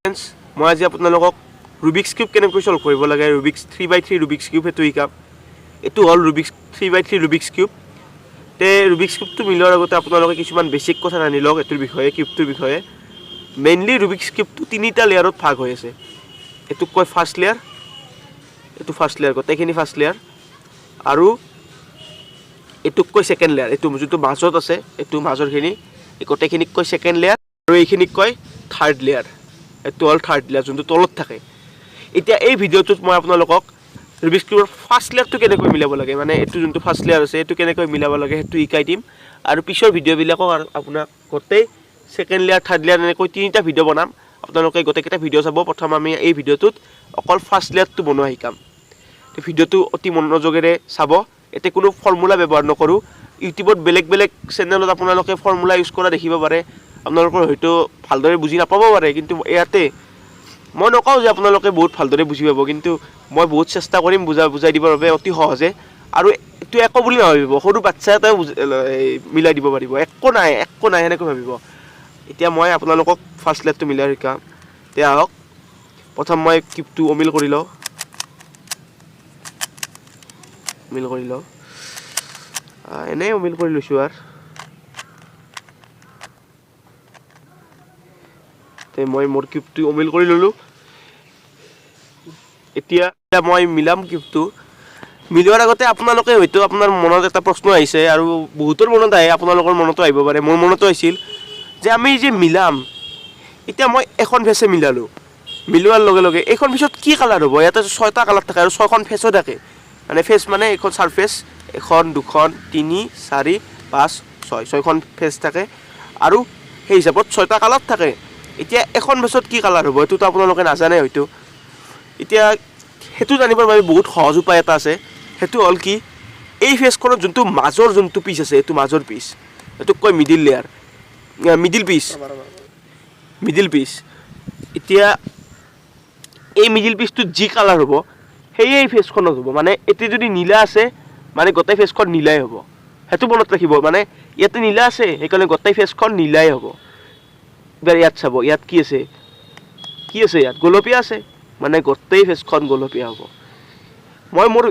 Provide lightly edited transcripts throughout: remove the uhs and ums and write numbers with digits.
friends मैं आज आपनालोকক Rubik's cube केनेকৈ solve কৰিব লাগে रुबिक्स 3x3 रुबिक्स क्यूब हेतु শিকাম এটো হল रुबिक्स 3x3 रुबिक्स क्यूब তে रुबिक्स क्यूब তো মিলোৱাৰ আগতে আপোনালোকে কিছুমান বেসিক কথা জানি লওক এটোৰ বিষয়ে কিউবটোৰ বিষয়ে মেইনলি रुबिक्स क्यूब তো তিনিটা লেয়াৰত ভাগ হৈ আছে এটো কয় ফাৰ্স্ট লেয়াৰ এটো ফাৰ্স্ট লেয়াৰ গটেখিনি ফাৰ্স্ট লেয়াৰ আৰু এটো কয় সেকেন্ড লেয়াৰ এটো যেটো মাজত আছে এটো মাজৰখিনি গটেখিনি কয় সেকেন্ড লেয়াৰ আৰু এইখিনি কয় থাৰ্ড লেয়াৰ এটো অল থাৰ্ড লেয়াৰ যোনটো তলত থাকে এতিয়া এই ভিডিওটোত মই আপোনালোকক रुबिक्स क्यूবৰ ফাৰ্স্ট লেয়াৰটো কেনেকৈ মিলাব লাগে মানে এটো যোনটো ফাৰ্স্ট লেয়াৰ আছে এটো কেনেকৈ মিলাব লাগে হেতু শিকাই দিম আৰু পিছৰ ভিডিওবিলাকক আপোনাক গটেই সেকেন্ড লেয়াৰ থাৰ্ড লেয়াৰ এনেকৈ তিনিটা ভিডিও বনাম আপোনালোকে গটেইটা ভিডিও চাব প্ৰথম আমি এই ভিডিওটোত অকল ফাৰ্স্ট লেয়াৰটো বনোৱা শিকাম তো ভিডিওটো অতি মনোযোগেৰে চাব এতে কোনো ফৰ্মুলা ব্যৱহাৰ নকৰো ইউটিউবত বেলেগ বেলেগ চেনেলত আপোনালোকে ফৰ্মুলা ইউজ কৰা দেখিব পাৰে আপোনালোকৰ হয়তো ভালদৰে বুজি নাপাব পাৰে কিন্তু ইয়াতে মই নকওঁ যে আপোনালোকে বহুত ভালদৰে বুজি পাব কিন্তু মই বহুত চেষ্টা কৰিম বুজাই দিবৰ বাবে অতি সহজে আৰু এটো একো বুলি নাভাবিব সৰু বাচ্চা এটা মিলাই দিব পাৰিব একো নাই এনেকৈ ভাবিব এতিয়া মই আপোনালোকক ফাৰ্স্ট লেয়াৰটো মিলাই শিকাম তে আহক প্ৰথম মই কিউবটো অমিল কৰি লওঁ এনে অমিল কৰি লৈছো আৰু তে মই মোৰ কিউবটো অমিল কৰি ললো এতিয়া মই মিলাম কিউবটো মিলোৱাৰ আগতে আপোনালোকে হয়তো আপোনাৰ মনত এটা প্ৰশ্ন আহিছে আৰু বহুতৰ মনত আহে আপোনালোকৰ মনতো আহিব পাৰে মোৰ মনতো আহিছিল যে আমি যে মিলাম এতিয়া মই এখন ফেসে মিলালো মিলোৱাৰ লগে লগে এখন ফেসত কি কালাৰ হ'ব ইয়াতে 6টা কালাৰ থাকে আৰু 6খন ফেসো থাকে মানে ফেস মানে এখন সাৰফেস এখন দুখন 3 4 5 6 6খন ফেস থাকে আৰু সেই হিচাপত 6টা কালাৰ থাকে এতিয়া এখন ফেসত কি কালাৰ হ'ব এটো তো আপোনালোকে নাজানে হয়তো এতিয়া হেতু জানিবৰ বাবে বহুত সহজ উপায় এটা আছে হেতু হল কি এই ফেসখনৰ যোনটো মাজৰ যোনটো পিস আছে এটো মাজৰ পিস এটো কয় মিডল লেয়াৰ মিডল পিস এতিয়া এই মিডল পিসটো জি কালাৰ হ'ব সেই ফেসখনত হ'ব মানে এতে যদি নীলা আছে মানে গটাই ফেসখন নীলাই হ'ব হেতু মনত ৰাখিব মানে ইয়াতে নীলা আছে সেইকাৰণে গটাই ফেসখন নীলাই হ'ব এবাৰ ইয়াত চাব ইয়াত কি আছে ইয়াত গোলপীয়া আছে মানে গটাই ফেসখন গোলপীয়া হ'ব মই মোৰ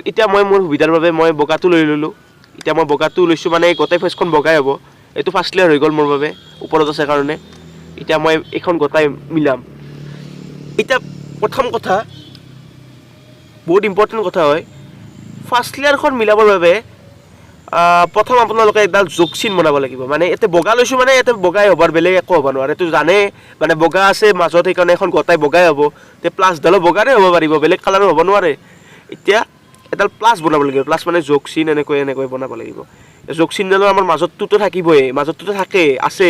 সুবিধাৰ বাবে মই বগাটো লৈ ললো এতিয়া মই বগাটো লৈছো মানে গটাই ফেসখন বগাই হ'ব এটো ফার্স্ট লেয়ার হৈ গল মোৰ বাবে ওপৰত আছে কাৰণে এতিয়া মই এখন গটাই মিলাম এটা প্ৰথম কথা বহুত ইম্পৰ্টেন্ট কথা হয় ফাৰ্স্ট লেয়াৰখন মিলাবৰ বাবে প্ৰথম আপোনালোকে এডাল যোগচিন বনাব লাগিব মানে এতে বগা লৈছো মানে এতে বগাই হবৰ বেলেগ একো হ'ব নোৱাৰে এটো জানে মানে বগা আছে মাজত সেইকাৰণে এখন গটাই বগাই হ'ব তে প্লাস ডালো বগাৰে হ'ব পাৰিব বেলেগ কালাৰ হ'ব নোৱাৰে এতিয়া এডাল প্লাস বনাব লাগিব প্লাস মানে যোগচিন এনেকৈ বনাব লাগিব যোগচিন ডালৰ আমাৰ মাজতটো থাকিবই মাজতটো থাকে আছে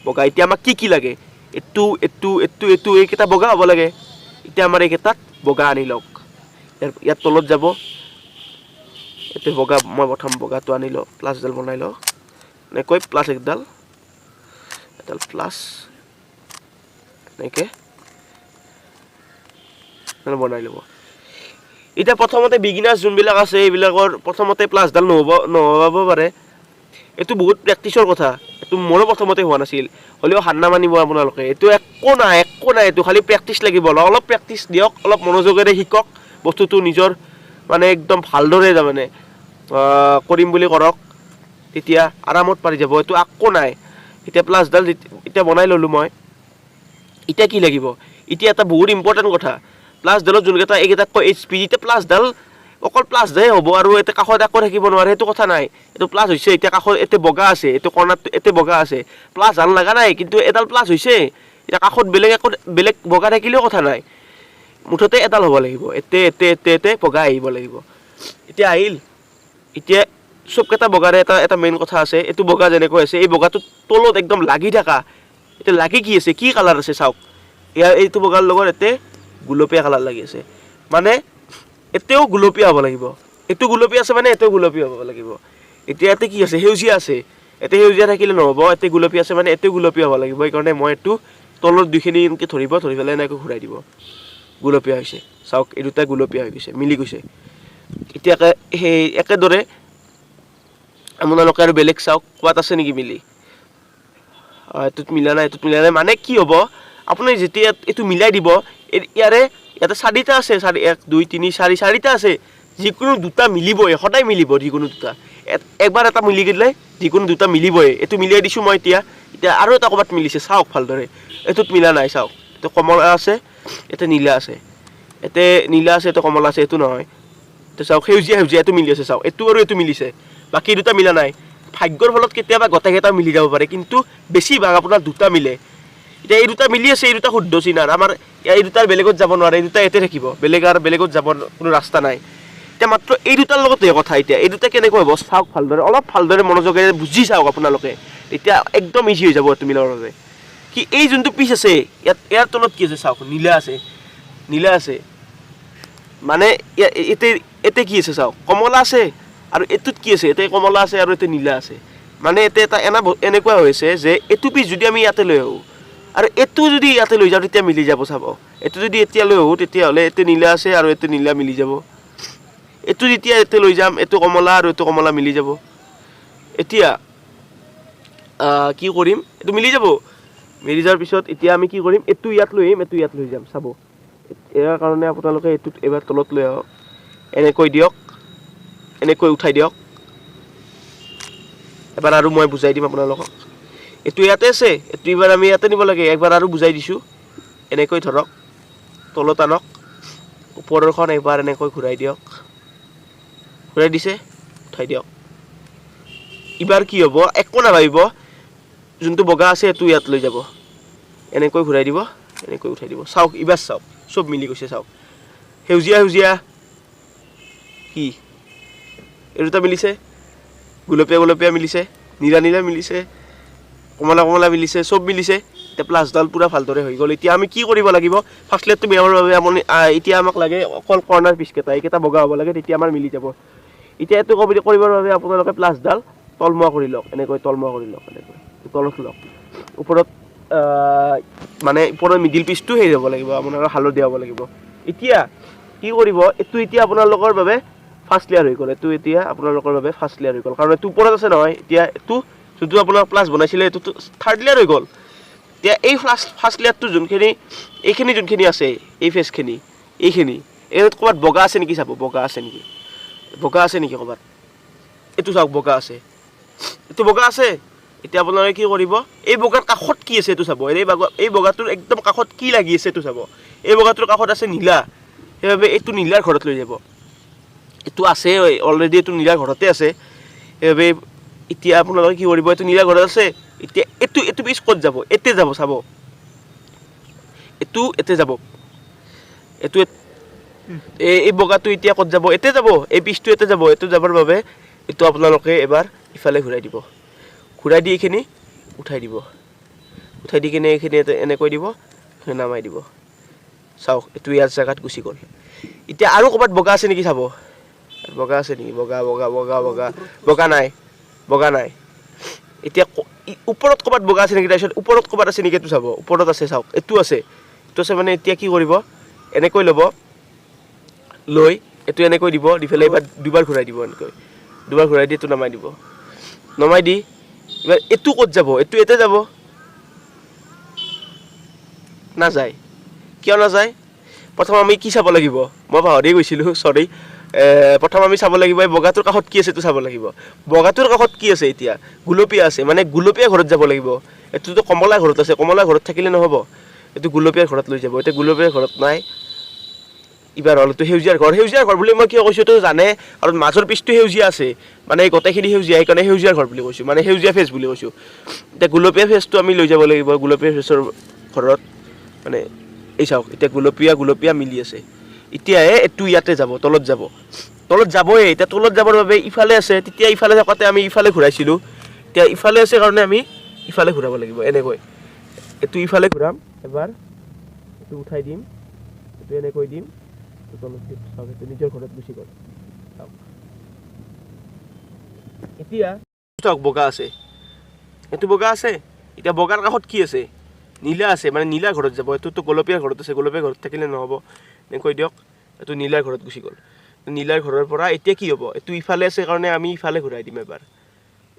বগা এতিয়া আমাক কি লাগে এটো এইকেইটা বগা হ'ব লাগে এতিয়া আমাৰ এইকেইটাত বগা আনি লওক ইয়াত তলত যাব এতে বগা মই প্ৰথম বগাটো আনি লওঁ প্লাস ডাল বনাই লওঁ এনেকৈ প্লাস এডাল প্লাস এনেকৈ বনাই ল'ব এতিয়া প্ৰথমতে বিগিনাৰ্স যোনবিলাক আছে এইবিলাকৰ প্ৰথমতে প্লাস ডাল নহ'ব পাৰে এটো বহুত প্ৰেক্টিছৰ কথা এটো মোৰো প্ৰথমতে হোৱা নাছিল হলিও হান্না মানিব আপোনালোকে এটো একো নাই এটো খালি প্ৰেক্টিছ লাগিব অলপ প্ৰেক্টিছ দিয়ক অলপ মনোযোগেৰে শিকক বস্তুটো নিজৰ মানে একদম ভালদৰে মানে কৰিম বুলি কৰক তেতিয়া আৰামত পাৰি যাব এটো আকো নাই এতিয়া প্লাস ডাল এতিয়া বনাই ললো মই এতিয়া কি লাগিব এতিয়া এটা বহুত ইম্পৰ্টেন্ট কথা প্লাস ডালত যোনকেইটা এইকেইটা কয় এইচপি এতিয়া প্লাস ডাল অকল প্লাস ডাই হ'ব আৰু এতে কাষত আকো থাকিব নোৱাৰে এটো কথা নাই এটো প্লাস হৈছে এতিয়া কাষত এতে বগা আছে এটো কৰ্ণাত এতে বগা আছে প্লাস ডাল লাগা নাই কিন্তু এডাল প্লাস হৈছে এতিয়া কাষত বেলেগ বগা থাকিলেও কথা নাই মুঠতে এডাল হ'ব লাগিব এতে বগা আহিব লাগিব এতিয়া আহিল এতিয়া সবকেইটা বগাৰে এটা মেইন কথা আছে এটো বগা যেনেকৈ আছে এই বগাটো তলত একদম লাগি থাকা এটা লাগি কি আছে কি কালাৰ আছে চাওক এইটো বগাৰ লগত এতে গুলপীয়া কালাৰ লাগি আছে মানে এতেও গুলপীয়া হ'ব লাগিব এটো গুলপীয়া আছে মানে এতেও গুলপীয়া হ'ব লাগিব এতিয়া এতে কি আছে হেউজিয়া আছে এতে হেউজিয়া থাকিলে নহব এতে গুলপীয়া আছে মানে এতেও গুলপীয়া হ'ব লাগিব এই কাৰণে মই এটো তলৰ দুখিনি ইনকে ধৰি পেলাই এনেকৈ ঘূৰাই দিব গুলপীয়া হৈছে চাওক এই দুটা গুলপীয়া হৈ গৈছে মিলি গৈছে এতিয়া সেই একেদৰে আপোনালোকে আৰু বেলেগ চাওক কোৱাত আছে নেকি মিলি এটুত মিলা নাই মানে কি হ'ব আপুনি যেতিয়া এইটো মিলাই দিব ইয়াৰে ইয়াতে 4টা আছে 1 2 3 4 4টা আছে যিকোনো দুটা মিলিবই সদায় মিলিব যিকোনো দুটা একবাৰ এটা মিলি গলে যিকোনো দুটা মিলিবই এটো মিলাই দিছো মই এতিয়া আৰু এটা কবাত মিলিছে চাওক ভালদৰে এটোত মিলা নাই চাওক এটো কমলা আছে এতে নীলা আছে এতে নীলা আছে এতে কমলা আছে এটো নহয় তো চাওক সেউজীয়া এটো মিলি আছে চাওক এটো আৰু এটো মিলিছে বাকি দুটা মিলা নাই ভাগ্যৰ ফলত কেতিয়াবা গটাকেটা মিলি যাব পাৰে কিন্তু বেছি ভাগ আপোনাৰ দুটা মিলে এটা এই দুটা মিলি আছে এই দুটা শুদ্ধ চিনাৰ আমাৰ এই দুটাৰ বেলেগত যাব নোৱাৰে এই দুটা এতে থাকিব বেলেগত যাব কোনো ৰাস্তা নাই এটা মাত্ৰ এই দুটাৰ লগতে কথা এতিয়া এই দুটা কেনেকৈ হ'ব চাওক ভালদৰে অলপ ভালদৰে মনোযোগেৰে বুজি চাওক আপোনালোকে এতিয়া একদম ইজি হৈ যাব তুমি লৰতে কি এই যোনটো পিচ আছে ইয়াৰ তলত কি আছে চাওক নীলা আছে মানে এতে কি আছে চাওক কমলা আছে আৰু এতুত কি আছে এতে কমলা আছে আৰু এতে নীলা আছে মানে এতে এটা এনেকুৱা হৈছে যে এটু পিচ যদি আমি ইয়াতে লৈ আহো আৰু এটু যদি ইয়াতে লৈ যাও তেতিয়া মিলি যাব চাব এটু যদি এতিয়া লৈ আহো তেতিয়া হলে এতে নীলা আছে আৰু এতে নীলা মিলি যাব এটু যেতিয়া এতে লৈ যাম এটু কমলা আৰু এটু কমলা মিলি যাব এতিয়া কি কৰিম এটু মিলি যাব মিলি যোৱাৰ পিছত এতিয়া আমি কি কৰিম এটু ইয়াত লৈ আহিম এটু ইয়াত লৈ যাম চাব ইয়াৰ কাৰণে আপোনালোকে এটুত এবাৰ তলত লৈ আহক এনেকৈ দিয়ক এনেকৈ উঠাই দিয়ক এবাৰ আৰু মই বুজাই দিম আপোনালোকক এটু ইয়াতে আছে এটু এবাৰ আমি ইয়াতে নিব লাগে একবাৰ আৰু বুজাই দিছো এনেকৈ ধৰক তলত আনক ওপৰৰখন এবাৰ এনেকৈ ঘূৰাই দিয়ক ঘূৰাই দিছে উঠাই দিয়ক এবাৰ কি হ'ব একো নাভাবিব যোনটো বগা আছে এটু ইয়াত লৈ যাব এনেকৈ ঘূৰাই দিব এনেকৈ উঠাই দিব চাওক এবাৰ চাওক সব মিলি গৈছে চাওক সেউজীয়া কি এৰুটা মিলিছে গুলপীয়া মিলিছে নীলা মিলিছে কমলা মিলিছে সব মিলিছে এটা প্লাছডাল পুৰা ভালদৰে হৈ গ'ল এতিয়া আমি কি কৰিব লাগিব ফাৰ্স্ট লেয়াৰটো মিলাবৰ বাবে আপুনি এতিয়া আমাক লাগে অকল কৰ্নাৰ পিছকেটা এইকেইটা বগা হ'ব লাগে তেতিয়া আমাৰ মিলি যাব এতিয়া এটো কৰিবৰ বাবে আপোনালোকে প্লাছডাল তলমুৱা কৰি লওক এনেকৈ তলমুৱা কৰি লওক এনেকৈ তলত লওক ওপৰত মানে ওপৰৰ মিডিল পিচটো হেৰি হ'ব লাগিব আপোনাৰ হালধীয়া হ'ব লাগিব এতিয়া কি কৰিব এটো এতিয়া আপোনালোকৰ বাবে ফাৰ্স্ট লেয়াৰ হৈ গ'ল এটো এতিয়া আপোনালোকৰ বাবে ফাৰ্স্ট লেয়াৰ হৈ গ'ল কাৰণ এটো ওপৰত আছে নহয় এতিয়া এটো যোনটো আপোনাৰ প্লাস বনাইছিলে এটো থাৰ্ড লেয়াৰ হৈ গ'ল এতিয়া এই ফাৰ্স্ট লেয়াৰটো যোনখিনি আছে এই ফেসখিনি এইখিনি এত ক'বাত বগা আছে নেকি চাব বগা আছে নেকি ক'বাত এটো চাওক বগা আছে এটো বগা আছে এতিয়া আপোনালোকে কি কৰিব এই বগাৰ কাখত কি আছে এটো চাব এই বগাটোৰ একদম কাখত কি লাগি আছে এটো চাব এই বগাটোৰ কাখত আছে নীলা হেবে এটো নীলাৰ ঘৰত লৈ যাব এটো আছে অলৰেডি এটো নীলাৰ ঘৰতে আছে হেবে এতিয়া আপোনালোকে কি কৰিব এটো নীলা ঘৰত আছে এতিয়া এটো পিছ ক'ত যাব এতে যাব চাব এতে যাব এটো এই বগাটো এতিয়া ক'ত যাব এতে যাব এই পিছটো এতে যাব এটো যাবৰ বাবে এটো আপোনালোকে এবাৰ ইফালে ঘূৰাই দিব ঘূৰাই দি এখিনি উঠাই দি কিনে এখিনি এনেকৈ দিব নামাই দিব চাওক এটো ইয়াৰ জায়গাত গুচি গ'ল এতিয়া আৰু ক'বাত বগা আছে নেকি চাব বগা আছে নেকি বগা নাই এতিয়া ওপৰত ক'বাত বগা আছে নেকি তাৰপিছত ওপৰত ক'বাত আছে নেকি এটো চাব ওপৰত আছে চাওক এটো আছে মানে এতিয়া কি কৰিব এনেকৈ ল'ব লৈ এটো এনেকৈ দিব দিফালে এবাৰ দুবাৰ ঘূৰাই দিব এনেকৈ দুবাৰ ঘূৰাই দি এটো নমাই দি এবাৰ এটো ক'ত যাব এটো এতে যাব না যায় কিয় না যায় প্ৰথম আমি কি চাব লাগিব মই পাহৰি গৈছিলো সৰি প্ৰথম আমি চাব লাগিব এই বগাটোৰ কাখত কি আছে এটো চাব লাগিব বগাটোৰ কাখত কি আছে এতিয়া গুলপীয়া আছে মানে গুলপীয়া ঘৰত যাব লাগিব এটোতো কমলা ঘৰত আছে কমলা ঘৰত থাকিলে নহব এটো গুলপীয়া ঘৰত লৈ যাব এটা গুলপীয়া ঘৰত নাই ইবাৰ হলটো সেউজীয়াৰ ঘৰ বুলি মই কিয় কৈছো তো জানে আৰু মাজৰ পিছটো সেউজীয়া আছে মানে এই গটেখিনি সেউজীয়া এইকাৰণে সেউজীয়াৰ ঘৰ বুলি কৈছো মানে সেউজীয়া ফেস বুলি কৈছো এটা গুলপীয়া ফেসটো আমি লৈ যাব লাগিব গুলপীয়া ফেসৰ ঘৰত মানে এই চাওক এটা গুলপীয়া মিলি আছে এতিয়া এটো ইয়াতে যাব তলত যাবই এটা তলত যাবৰ বাবে ইফালে আছে তেতিয়া ইফালে থাকতে আমি ইফালে ঘূৰাইছিলো এতিয়া ইফালে আছে কাৰণে আমি ইফালে ঘূৰাব লাগিব এনেকৈ এটো ইফালে ঘূৰাম এবাৰ এটো উঠাই দিম এটো এনেকৈ দিম তলত চাওক এটো নিজৰ ঘৰত গুচি গ'ল এতিয়া চাওক বগা আছে এটো বগা আছে এতিয়া বগাৰ কাখত কি আছে নীলা আছে মানে নীলা ঘৰত যাব এটো তো গোলপীয়া ঘৰত আছে গোলপীয়া ঘৰত থাকিলে নহব এনেকৈ দিয়ক এটো নীলাৰ ঘৰত গুচি গ'ল নীলাৰ ঘৰৰ পৰা এতিয়া কি হ'ব এটো ইফালে আছে কাৰণে আমি ইফালে ঘূৰাই দিম এবাৰ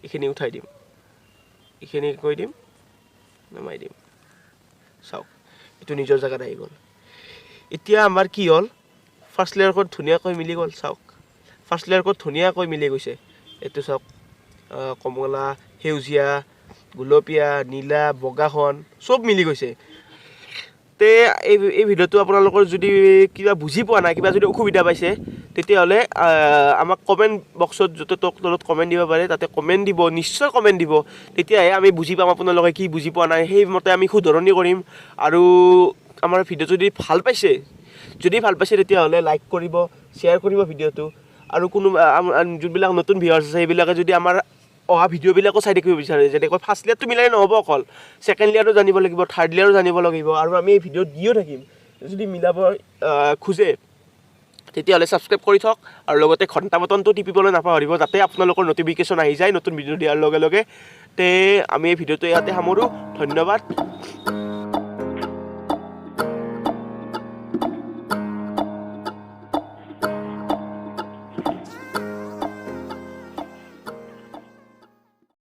এখিনি উঠাই দিম এখিনি কৈ দিম নামাই দিম চাওক এইটো নিজৰ জেগাত আহি গ'ল এতিয়া আমাৰ কি হ'ল ফাৰ্ষ্ট লেয়াৰখন ধুনীয়াকৈ মিলি গ'ল চাওক ফাৰ্ষ্ট লেয়াৰখন ধুনীয়াকৈ মিলি গৈছে এইটো চাওক কমলা সেউজীয়া গুলপীয়া নীলা বগাখন চব মিলি গৈছে তে এই ভিডিঅ'টো আপোনালোকৰ যদি কিবা বুজি পোৱা নাই কিবা যদি অসুবিধা পাইছে তেতিয়াহ'লে আমাক কমেণ্ট বক্সত য'তে তলত কমেণ্ট দিব পাৰে তাতে কমেণ্ট দিব নিশ্চয় কমেণ্ট দিব তেতিয়াহে আমি বুজি পাম আপোনালোকে কি বুজি পোৱা নাই সেইমতে আমি শুধৰণি কৰিম আৰু আমাৰ ভিডিঅ' যদি ভাল পাইছে তেতিয়াহ'লে লাইক কৰিব শ্বেয়াৰ কৰিব ভিডিঅ'টো আৰু কোনোবা যোনবিলাক নতুন ভিউৱাৰ্ছ আছে সেইবিলাকে যদি আমাৰ অহা ভিডিঅ'বিলাকো চাই থাকিব বিচাৰে যেনেকৈ ফাৰ্ষ্ট লেয়াৰটো মিলাই নহ'ব অকল ছেকেণ্ড লেয়াৰো জানিব লাগিব থাৰ্ড লেয়াৰো জানিব লাগিব আৰু আমি এই ভিডিঅ'ত দিও থাকিম যদি মিলাব খোজে তেতিয়াহ'লে ছাবস্ক্ৰাইব কৰি থওক আৰু লগতে ঘণ্টা বটনটো টিপিবলৈ নাপাহৰিব যাতে আপোনালোকৰ নটিফিকেশ্যন আহি যায় নতুন ভিডিঅ' দিয়াৰ লগে লগে তে আমি এই ভিডিঅ'টো ইয়াতে সামৰোঁ ধন্যবাদ